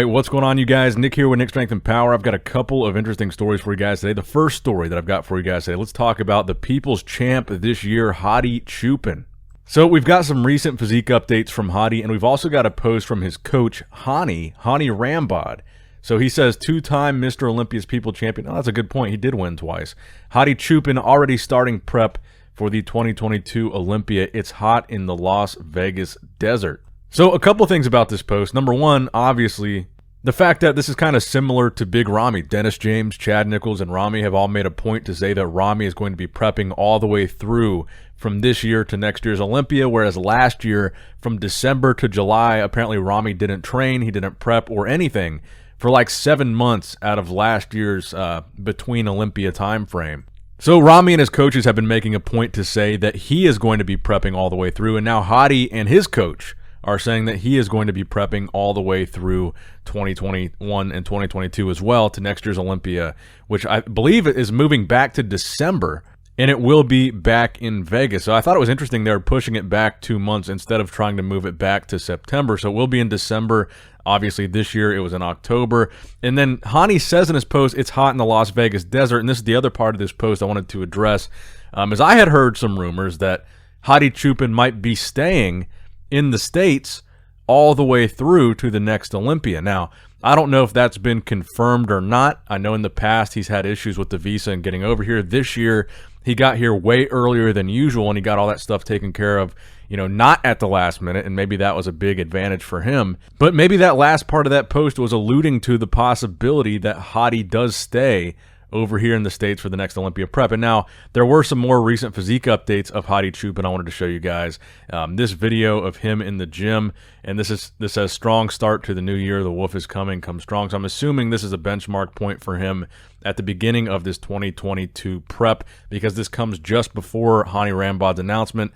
right, what's going on, you guys? Nick here with Nick Strength and Power. I've got a couple of interesting stories for you guys today. The first story that I've got for you guys today, let's talk about the people's champ this year, Hadi Choopan. So we've got some recent physique updates from Hadi, and we've also got a post from his coach, Hadi Brandao. So he says, two-time Mr. Olympia's people champion. Oh, that's a good point. He did win twice. Hadi Choopan already starting prep for the 2022 Olympia. It's hot in the Las Vegas desert. So a couple of things about this post. Number one, obviously, the fact that this is kind of similar to Big Ramy. Dennis James, Chad Nichols, and Ramy have all made a point to say that Ramy is going to be prepping all the way through from this year to next year's Olympia, whereas last year, from December to July, apparently Ramy didn't train, he didn't prep or anything for like 7 months out of last year's between Olympia time frame. So Ramy and his coaches have been making a point to say that he is going to be prepping all the way through, and now Hadi and his coach are saying that he is going to be prepping all the way through 2021 and 2022 as well to next year's Olympia, which I believe is moving back to December, and it will be back in Vegas. So I thought it was interesting they were pushing it back 2 months instead of trying to move it back to September. So it will be in December. Obviously, this year it was in October. And then Hadi says in his post, it's hot in the Las Vegas desert. And this is the other part of this post I wanted to address, as I had heard some rumors that Hadi Choopan might be staying in the States all the way through to the next Olympia. Now, I don't know if that's been confirmed or not. I know in the past he's had issues with the visa and getting over here. This year, he got here way earlier than usual, and he got all that stuff taken care of, not at the last minute, and maybe that was a big advantage for him. But maybe that last part of that post was alluding to the possibility that Hadi does stay over here in the States for the next Olympia prep. And now, there were some more recent physique updates of Hadi Choopan I wanted to show you guys. This video of him in the gym, and this says, strong start to the new year, the wolf is coming, come strong. So I'm assuming this is a benchmark point for him at the beginning of this 2022 prep, because this comes just before Hadi Brandau's announcement.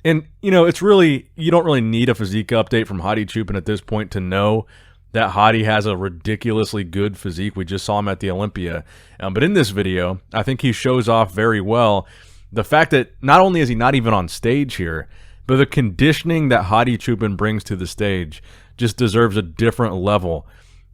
And, it's really, you don't really need a physique update from Hadi Choopan at this point to know that Hadi has a ridiculously good physique. We just saw him at the Olympia. But in this video, I think he shows off very well the fact that not only is he not even on stage here, but the conditioning that Hadi Choopan brings to the stage just deserves a different level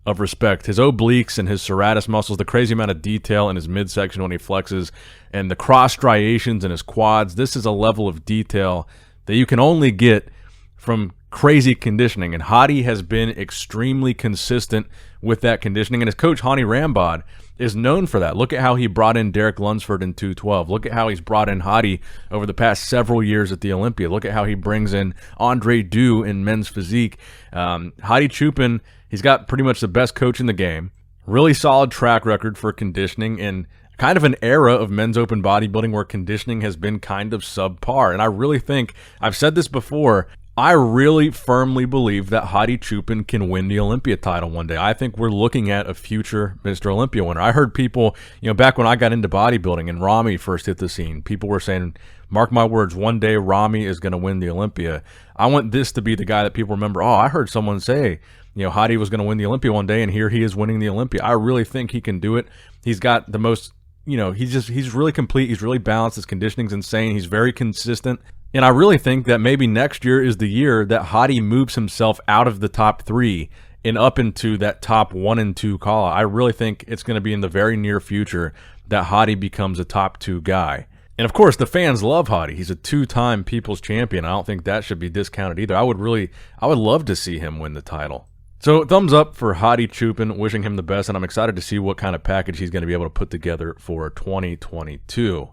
of respect. His obliques and his serratus muscles, the crazy amount of detail in his midsection when he flexes, and the cross striations in his quads. This is a level of detail that you can only get from crazy conditioning, and Hadi has been extremely consistent with that conditioning, and his coach Hadi Brandao is known for that. Look at how he brought in Derek Lunsford in 212. Look at how he's brought in Hadi over the past several years at the Olympia. Look at how he brings in Andre Du in men's physique. Hadi Choopan, he's got pretty much the best coach in the game, really solid track record for conditioning, and kind of an era of men's open bodybuilding where conditioning has been kind of subpar. And I really think, I've said this before, I really firmly believe that Hadi Choopan can win the Olympia title one day. I think we're looking at a future Mr. Olympia winner. I heard people, back when I got into bodybuilding and Ramy first hit the scene, people were saying, mark my words, one day Ramy is going to win the Olympia. I want this to be the guy that people remember, oh, I heard someone say, Hadi was going to win the Olympia one day, and here he is winning the Olympia. I really think he can do it. He's got the most, he's really complete. He's really balanced. His conditioning's insane. He's very consistent. And I really think that maybe next year is the year that Hadi moves himself out of the top 3 and up into that top 1 and 2 call. I really think it's going to be in the very near future that Hadi becomes a top 2 guy. And of course, the fans love Hadi. He's a 2-time people's champion. I don't think that should be discounted either. I would love to see him win the title. So thumbs up for Hadi Choopan, wishing him the best, and I'm excited to see what kind of package he's going to be able to put together for 2022.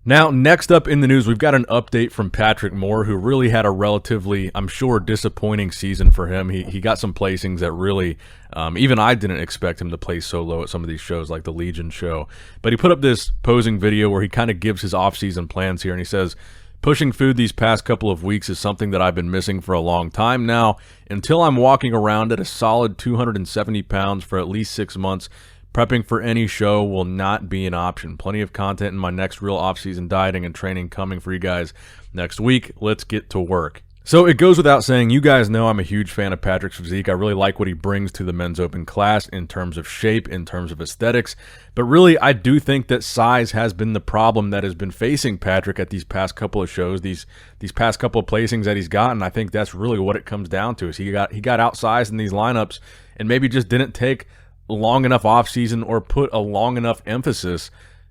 Now, next up in the news, we've got an update from Patrick Moore, who really had a relatively, I'm sure, disappointing season for him. He got some placings that really, even I didn't expect him to place so low at some of these shows, like the Legion show. But he put up this posing video where he kind of gives his off-season plans here, and he says, pushing food these past couple of weeks is something that I've been missing for a long time now. Until I'm walking around at a solid 270 pounds for at least 6 months, prepping for any show will not be an option. Plenty of content in my next real off-season dieting and training coming for you guys next week. Let's get to work. So it goes without saying, you guys know I'm a huge fan of Patrick's physique. I really like what he brings to the men's open class in terms of shape, in terms of aesthetics. But really, I do think that size has been the problem that has been facing Patrick at these past couple of shows, these past couple of placings that he's gotten. I think that's really what it comes down to, is he got outsized in these lineups, and maybe just didn't take long enough off season or put a long enough emphasis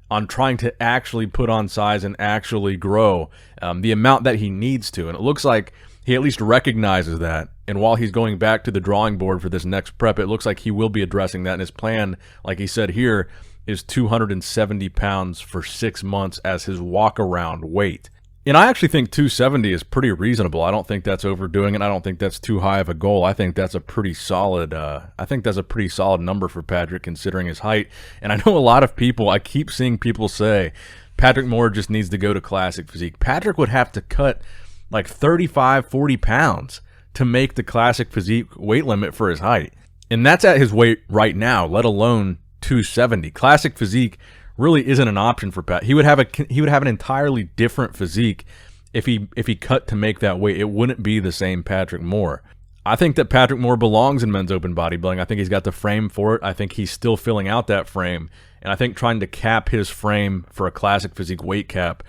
on trying to actually put on size and actually grow the amount that he needs to. And it looks like he at least recognizes that. And while he's going back to the drawing board for this next prep, it looks like he will be addressing that. And his plan, like he said here, is 270 pounds for 6 months as his walk-around weight. And I actually think 270 is pretty reasonable. I don't think that's overdoing it. I don't think that's too high of a goal. I think that's a pretty solid. I think that's a pretty solid number for Patrick considering his height. And I know a lot of people. I keep seeing people say Patrick Moore just needs to go to classic physique. Patrick would have to cut like 35, 40 pounds to make the classic physique weight limit for his height, and that's at his weight right now. Let alone 270. Classic physique really isn't an option for Pat. He would have an entirely different physique if he cut to make that weight. It wouldn't be the same Patrick Moore. I think that Patrick Moore belongs in men's open bodybuilding. I think he's got the frame for it. I think he's still filling out that frame, and I think trying to cap his frame for a classic physique weight cap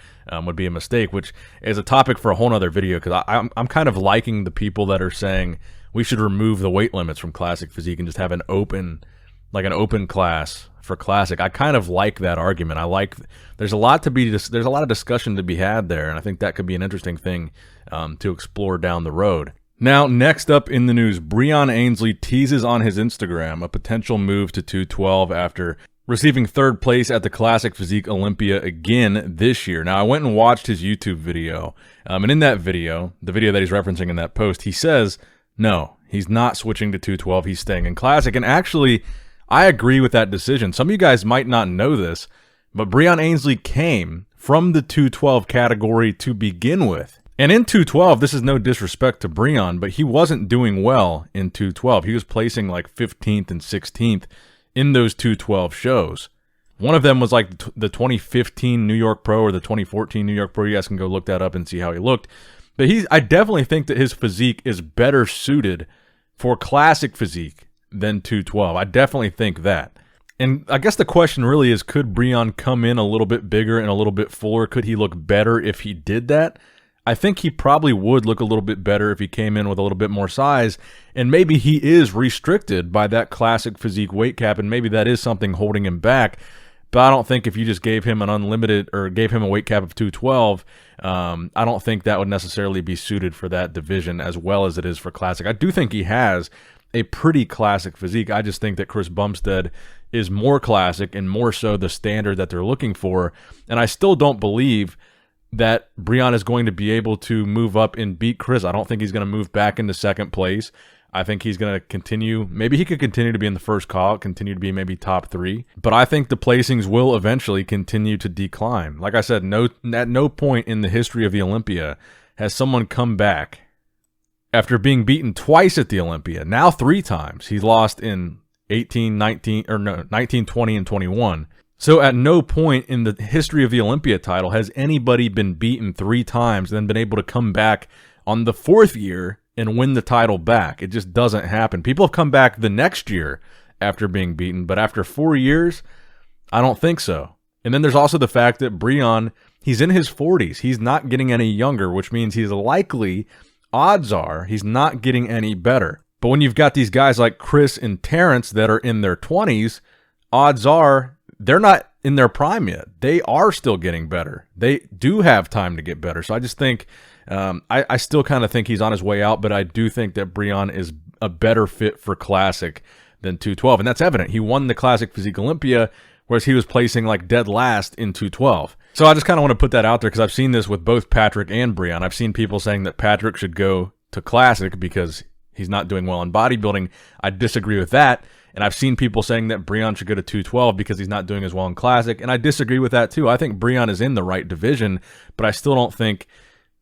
would be a mistake, which is a topic for a whole nother video, because I'm kind of liking the people that are saying we should remove the weight limits from classic physique and just have an open class for classic. I kind of like that argument. There's a lot of discussion to be had there, and I think that could be an interesting thing to explore down the road. Now, next up in the news, Breon Ansley teases on his Instagram a potential move to 212 after receiving third place at the Classic Physique Olympia again this year. Now, I went and watched his YouTube video, and in that video, the video that he's referencing in that post, he says, no, he's not switching to 212, he's staying in Classic. And actually, I agree with that decision. Some of you guys might not know this, but Breon Ansley came from the 212 category to begin with. And in 212, this is no disrespect to Breon, but he wasn't doing well in 212. He was placing like 15th and 16th in those 212 shows. One of them was like the 2015 New York Pro or the 2014 New York Pro. You guys can go look that up and see how he looked. But I definitely think that his physique is better suited for classic physique than 212. I definitely think that. And I guess the question really is, could Breon come in a little bit bigger and a little bit fuller? Could he look better if he did that? I think he probably would look a little bit better if he came in with a little bit more size, and maybe he is restricted by that classic physique weight cap, and maybe that is something holding him back. But I don't think if you just gave him an unlimited or gave him a weight cap of 212, I don't think that would necessarily be suited for that division as well as it is for classic. I do think he has a pretty classic physique. I just think that Chris Bumstead is more classic and more so the standard that they're looking for, and I still don't believe that Breon is going to be able to move up and beat Chris. I don't think he's going to move back into second place. I think he's going to continue. Maybe he could continue to be in the first call, continue to be maybe top 3. But I think the placings will eventually continue to decline. Like I said, at no point in the history of the Olympia has someone come back after being beaten twice at the Olympia. Now 3 times. He's lost in 19, 20, and 21. So at no point in the history of the Olympia title has anybody been beaten 3 times and then been able to come back on the 4th year and win the title back. It just doesn't happen. People have come back the next year after being beaten, but after 4 years, I don't think so. And then there's also the fact that Breon, he's in his 40s. He's not getting any younger, which means he's likely, odds are, he's not getting any better. But when you've got these guys like Chris and Terrence that are in their 20s, odds are they're not in their prime yet. They are still getting better. They do have time to get better. So I just think, I still kind of think he's on his way out, but I do think that Breon is a better fit for Classic than 212. And that's evident. He won the Classic Physique Olympia, whereas he was placing like dead last in 212. So I just kind of want to put that out there because I've seen this with both Patrick and Breon. I've seen people saying that Patrick should go to Classic because he's not doing well in bodybuilding. I disagree with that. And I've seen people saying that Breon should go to 212 because he's not doing as well in Classic, and I disagree with that too. I think Breon is in the right division, but I just don't think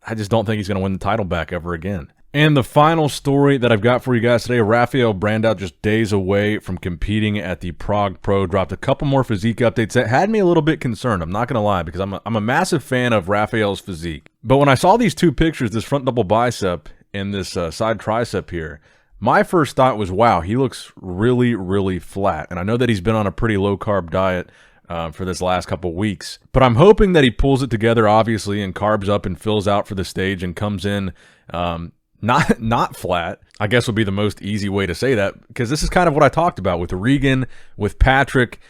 he's going to win the title back ever again. And the final story that I've got for you guys today, Rafael Brandao, just days away from competing at the Prague Pro, dropped a couple more physique updates that had me a little bit concerned. I'm not going to lie, because I'm a massive fan of Rafael's physique. But when I saw these 2 pictures, this front double bicep and this side tricep here, my first thought was, wow, he looks really, really flat. And I know that he's been on a pretty low-carb diet for this last couple weeks. But I'm hoping that he pulls it together, obviously, and carbs up and fills out for the stage and comes in not not flat, I guess would be the most easy way to say that, because this is kind of what I talked about with Regan, with Patrick.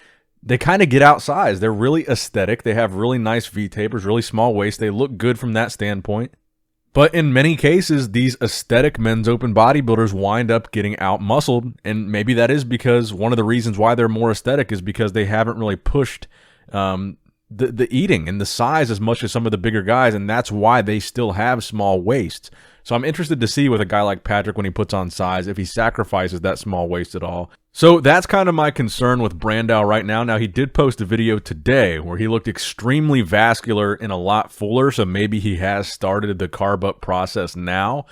They kind of get outsized. They're really aesthetic. They have really nice V-tapers, really small waist. They look good from that standpoint. But in many cases, these aesthetic men's open bodybuilders wind up getting out-muscled, and maybe that is because one of the reasons why they're more aesthetic is because they haven't really pushed the eating and the size as much as some of the bigger guys, and that's why they still have small waists. So I'm interested to see with a guy like Patrick when he puts on size, if he sacrifices that small waist at all. So that's kind of my concern with Brandao right now. Now, he did post a video today where he looked extremely vascular and a lot fuller, so maybe he has started the carb up process now.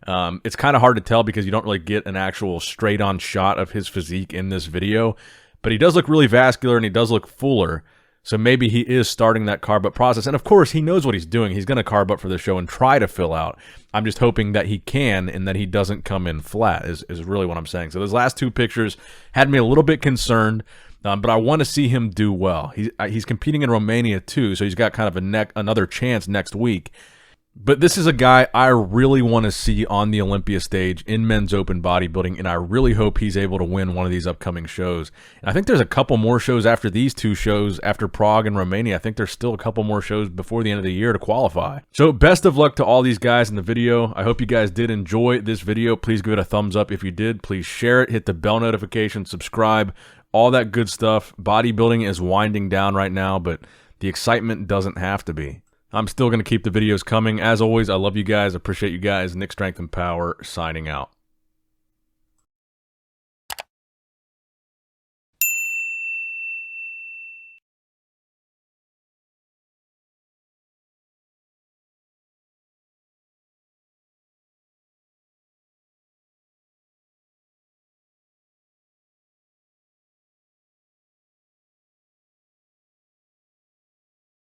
It's kind of hard to tell because you don't really get an actual straight-on shot of his physique in this video, but he does look really vascular and he does look fuller. So maybe he is starting that carb up process. And of course, he knows what he's doing. He's going to carb up for the show and try to fill out. I'm just hoping that he can and that he doesn't come in flat is really what I'm saying. So those last two pictures had me a little bit concerned, but I want to see him do well. He's competing in Romania too, so he's got kind of another chance next week. But this is a guy I really want to see on the Olympia stage in men's open bodybuilding, and I really hope he's able to win one of these upcoming shows. And I think there's a couple more shows after these two shows, after Prague and Romania. I think there's still a couple more shows before the end of the year to qualify. So best of luck to all these guys in the video. I hope you guys did enjoy this video. Please give it a thumbs up if you did. Please share it, hit the bell notification, subscribe, all that good stuff. Bodybuilding is winding down right now, but the excitement doesn't have to be. I'm still going to keep the videos coming. As always, I love you guys. Appreciate you guys. Nick Strength and Power signing out.